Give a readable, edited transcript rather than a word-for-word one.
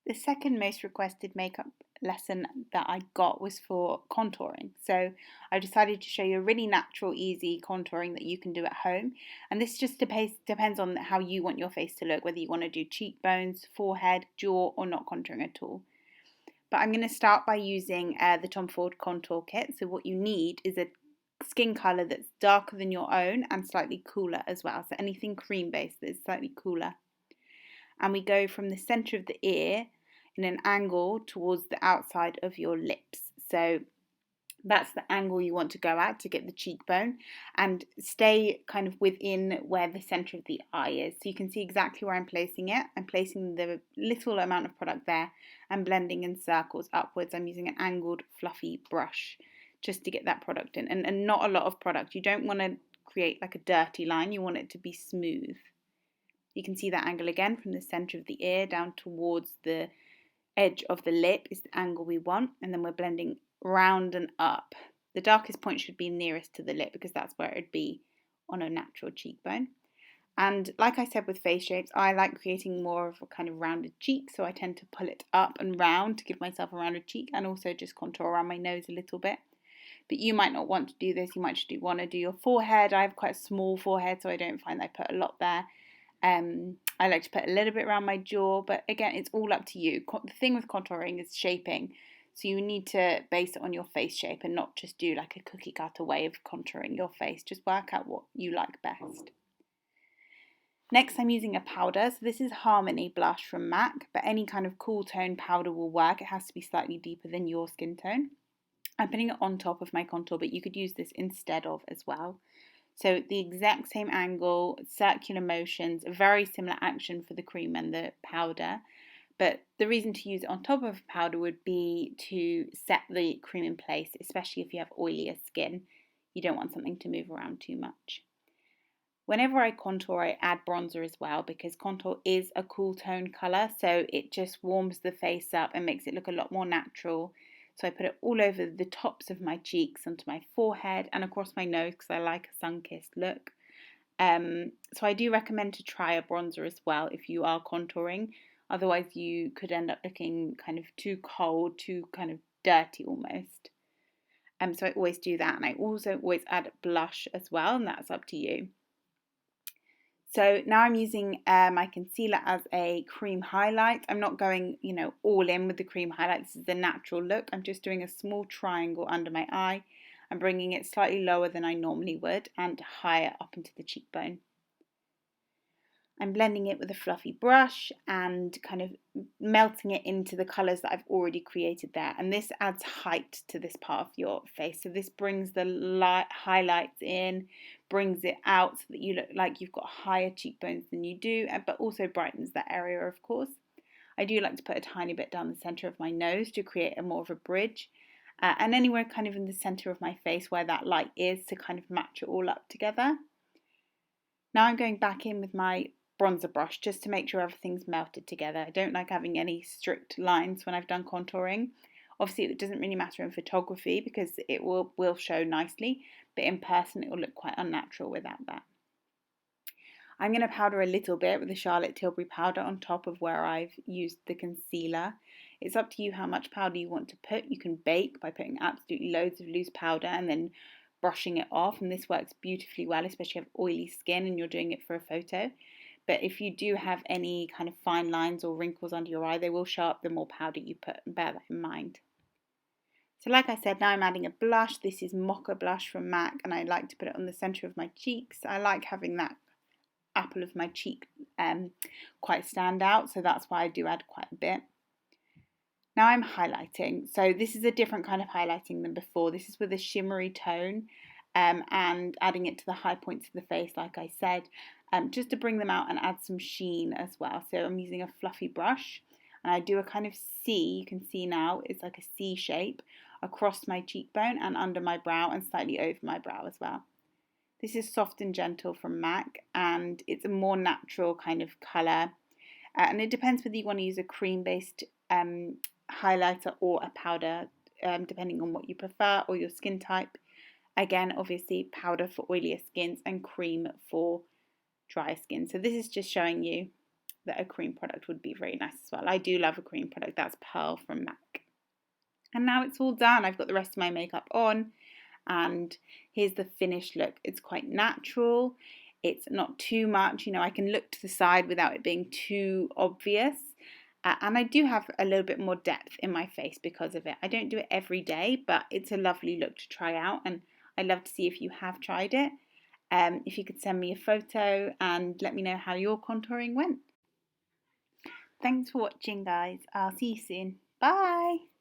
The second most requested makeup lesson that I got was for contouring. So I decided to show you a really natural, easy contouring that you can do at home. And this just depends on how you want your face to look, whether you want to do cheekbones, forehead, jaw, or not contouring at all. But I'm going to start by using the Tom Ford Contour Kit. So what you need is a skin colour that's darker than your own and slightly cooler as well. So anything cream based that is slightly cooler. And we go from the centre of the ear in an angle towards the outside of your lips. So that's the angle you want to go at to get the cheekbone, and stay kind of within where the centre of the eye is. So you can see exactly where I'm placing it. I'm placing the little amount of product there and blending in circles upwards. I'm using an angled fluffy brush just to get that product in, and not a lot of product. You don't want to create like a dirty line, you want it to be smooth. You can see that angle again from the centre of the ear down towards the edge of the lip is the angle we want, and then we're blending round and up. The darkest point should be nearest to the lip because that's where it would be on a natural cheekbone. And like I said with face shapes, I like creating more of a kind of rounded cheek, so I tend to pull it up and round to give myself a rounded cheek, and also just contour around my nose a little bit. But you might not want to do this, you might just want to do your forehead. I have quite a small forehead, so I don't find I put a lot there. I like to put a little bit around my jaw, but again, it's all up to you. The thing with contouring is shaping, so you need to base it on your face shape and not just do like a cookie cutter way of contouring your face. Just work out what you like best. Next, I'm using a powder. So this is Harmony Blush from MAC, but any kind of cool tone powder will work. It has to be slightly deeper than your skin tone. I'm putting it on top of my contour, but you could use this instead of as well. So the exact same angle, circular motions, a very similar action for the cream and the powder. But the reason to use it on top of powder would be to set the cream in place, especially if you have oilier skin. You don't want something to move around too much. Whenever I contour, I add bronzer as well because contour is a cool tone colour, so it just warms the face up and makes it look a lot more natural. So I put it all over the tops of my cheeks, onto my forehead and across my nose because I like a sun-kissed look. So I do recommend to try a bronzer as well if you are contouring. Otherwise you could end up looking kind of too cold, too kind of dirty almost. So I always do that, and I also always add blush as well, and that's up to you. So now I'm using my concealer as a cream highlight. I'm not going, all in with the cream highlight. This is the natural look. I'm just doing a small triangle under my eye. I'm bringing it slightly lower than I normally would and higher up into the cheekbone. I'm blending it with a fluffy brush and kind of melting it into the colours that I've already created there. And this adds height to this part of your face. So this brings the highlights in, brings it out so that you look like you've got higher cheekbones than you do, but also brightens that area, of course. I do like to put a tiny bit down the centre of my nose to create more of a bridge. And anywhere kind of in the centre of my face where that light is to kind of match it all up together. Now I'm going back in with my bronzer brush just to make sure everything's melted together. I don't like having any strict lines when I've done contouring. Obviously it doesn't really matter in photography because it will show nicely, but in person it will look quite unnatural without that. I'm going to powder a little bit with the Charlotte Tilbury powder on top of where I've used the concealer. It's up to you how much powder you want to put. You can bake by putting absolutely loads of loose powder and then brushing it off, and this works beautifully well, especially if you have oily skin and you're doing it for a photo. But if you do have any kind of fine lines or wrinkles under your eye, they will show up the more powder you put, and bear that in mind. So like I said, now I'm adding a blush. This is Mocha Blush from MAC, and I like to put it on the centre of my cheeks. I like having that apple of my cheek quite stand out, so that's why I do add quite a bit. Now I'm highlighting. So this is a different kind of highlighting than before. This is with a shimmery tone and adding it to the high points of the face, like I said, just to bring them out and add some sheen as well. So I'm using a fluffy brush and I do a kind of C. You can see now it's like a C shape across my cheekbone and under my brow and slightly over my brow as well. This is Soft and Gentle from MAC, and it's a more natural kind of colour. And it depends whether you want to use a cream-based highlighter or a powder, depending on what you prefer or your skin type. Again, obviously powder for oilier skins and cream for dry skin. So this is just showing you that a cream product would be very nice as well. I do love a cream product. That's Pearl from MAC. And now it's all done. I've got the rest of my makeup on, and here's the finished look. It's quite natural. It's not too much. I can look to the side without it being too obvious. And I do have a little bit more depth in my face because of it. I don't do it every day, but it's a lovely look to try out, and I'd love to see if you have tried it. If you could send me a photo and let me know how your contouring went. Thanks for watching, guys. I'll see you soon. Bye!